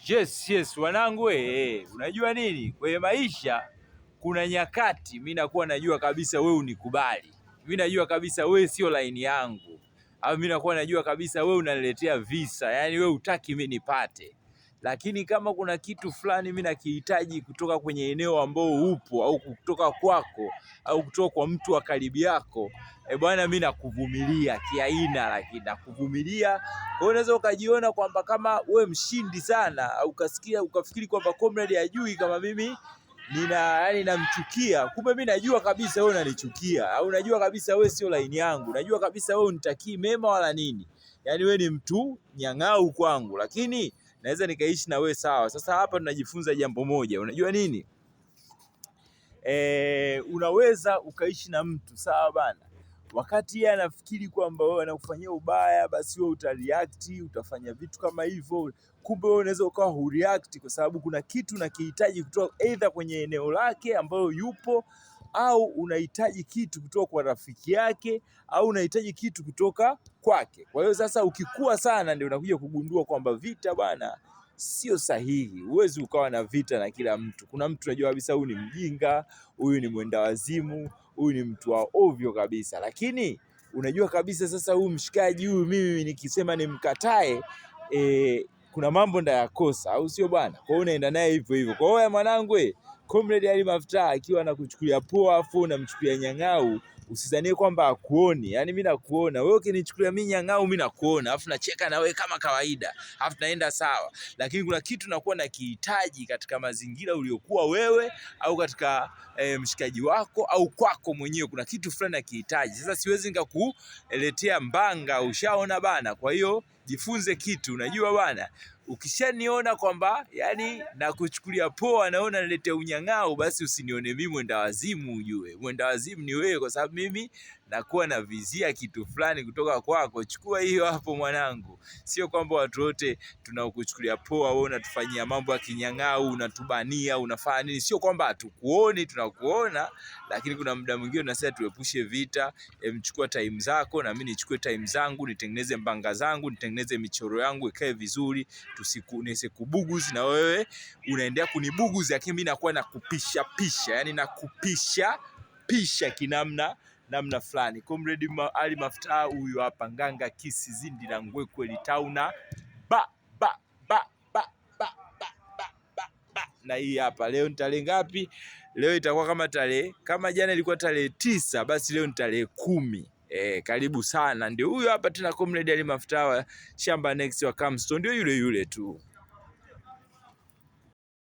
Yes, wanangu unajua nini? Kwenye maisha kuna nyakati mimi nakuwa najua kabisa wewe unikubali. Mimi najua kabisa wewe sio laini yangu. Au mimi nakuwa najua kabisa wewe unaniletea visa, yani wewe hutaki mimi nipate. Lakini kama kuna kitu fulani mimi nakihitaji kutoka kwenye eneo ambao upo au kutoka kwako au kutoka kwa mtu wa karibu yako, bwana mimi nakuvumilia kiaina, lakini nakuvumilia. Kwa hiyo unaweza ukajiona kwamba kama we mshindi sana au ukafikiri kwamba comrade hajui kama mimi namchukia, kumbe mimi najua kabisa wewe unanichukia, au unajua kabisa wewe sio laini yangu, najua kabisa wewe unitakii mema wala nini, yani wewe ni mtu nyang'au kwangu, lakini naweza nikaishi na wewe sawa. Sasa hapa tunajifunza jambo moja, unajua nini? Unaweza ukaishi na mtu sawa bana, wakati yeye anafikiri kwamba wewe anakufanyia ubaya, basi wewe utareact, utafanya vitu kama hivyo. Kumbe wewe unaweza ukawa hureact kwa sababu kuna kitu unakihitaji kutoka either kwenye eneo lake ambayo yupo, au unahitaji kitu kutoka kwa rafiki yake, au unahitaji kitu kutoka kwake. Kwa hiyo sasa ukikua sana ndio unakuja kugundua kwamba vita bwana sio sahihi. Huwezi ukawa na vita na kila mtu. Kuna mtu unajua kabisa huyu ni mjinga, huyu ni mwenda wazimu, huyu ni mtu wa ovyo kabisa, lakini unajua kabisa sasa huyu mshikaji huyu mimi nikisema nimkatae, kuna mambo ndayakosa, au sio bwana? Kwa hiyo unaenda naye hivyo hivyo. Kwa hiyo mwanangu, comrade Ali Maftaa akiwa anakuchukulia poa afu unamchukulia nyang'au, usidhanie kwamba akuoni. Yani mimi nakuona wewe, ukinichukulia mimi nyang'au mimi nakuona, afu nacheka na wewe kama kawaida, afu naenda sawa. Lakini kuna kitu nakuwa nakihitaji katika mazingira uliokuwa wewe, au katika mshikaji wako, au kwako mwenyewe kuna kitu fulani nakihitaji. Sasa siwezi nikakuletea mbanga, ushaona bana. Kwa hiyo jifunze kitu, unajua bana, ukishaniona kwamba yani nakuchukulia poa, naona naletea unyang'au, basi usinione mimi mwenda wazimu. Ujue mwenda wazimu ni wewe, kwa sababu mimi nakuwa na vizia kitu fulani kutoka kwako. Chukua hiyo hapo mwanangu. Sio kwamba watu wote tunakuchukulia poa, wewe unatufanyia mambo ya kinyang'au, unatubania, unafanya nini. Sio kwamba hatukuoni, tunakuona, lakini kuna muda mwingine tunasema tuepushe vita. Mchukua time zako na mimi nichukue time zangu, nitengeneze mbanga zangu, nitengeneze michoro yangu ikae vizuri, nisikubuguzi na wewe unaendelea kunibuguzi, lakini mimi nakuwa nakupisha pisha, yani nakupisha pisha namna fulani. Comrade Ali Maftaa huyu hapa, nganga kisi zindi na ngwe kweli tauna na hii hapa. Leo ni tarehe ngapi? Leo itakuwa kama jana ilikuwa tarehe 9, basi leo ni tarehe 10. Karibu sana. Ndio huyu hapa tena comrade Ali Maftaa, Shamba Next wa Camstone, ndio yule tu.